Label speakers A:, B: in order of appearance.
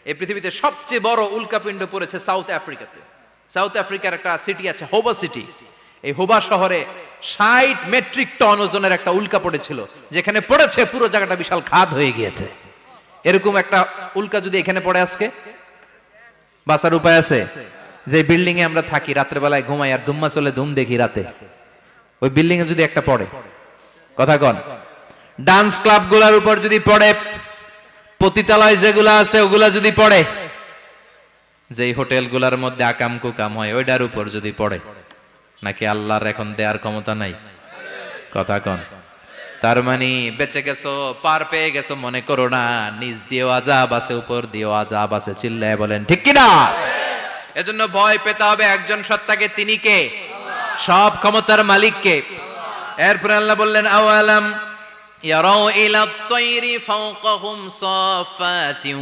A: এই পৃথিবীতে সবচেয়ে বড় উল্কাপিণ্ড পড়েছে সাউথ আফ্রিকাতে। সাউথ আফ্রিকার একটা সিটি আছে হোবা সিটি। এই হোবা শহরে 60 মেট্রিক টন ওজনের একটা উল্কা পড়েছিল, যেখানে পড়েছে পুরো জায়গাটা বিশাল খাদ হয়ে গিয়েছে। এরকম একটা উল্কা যদি এখানে পড়ে আজকে, বাঁচার উপায় আছে? যে বিল্ডিং এ আমরা থাকি, রাত্রে বেলায় ঘুমাই আর ধুম্মা চলে ধুম দেখি রাতে, ওই বিল্ডিং এ যদি একটা পড়ে, কথা কন, ডান্স ক্লাব গুলার উপর যদি পড়ে, পতিতালয় যেগুলা আছে ওগুলা যদি পড়ে, যেই হোটেল গুলার মধ্যে আকাম কুকাম হয় ওইটার উপর যদি পড়ে, নাকি আল্লাহর এখন দেয়ার ক্ষমতা নাই? কথা কন। তার মানে বেঁচে গেছো, পার পেয়ে গেছো মনে করো না, নিজ দিয়েও আযাব আছে, উপর দিয়েও আযাব আছে। চিল্লায় বলেন ঠিক কিনা? এজন্য ভয় পেতে হবে একজন সত্তাকে, তিনি কে? সব ক্ষমতার মালিক কে? এরপর আল্লাহ বললেন আওয়ালাম ইয়ারাউ ইলা আত-তায়রি ফাওকাহুম সাফাতিন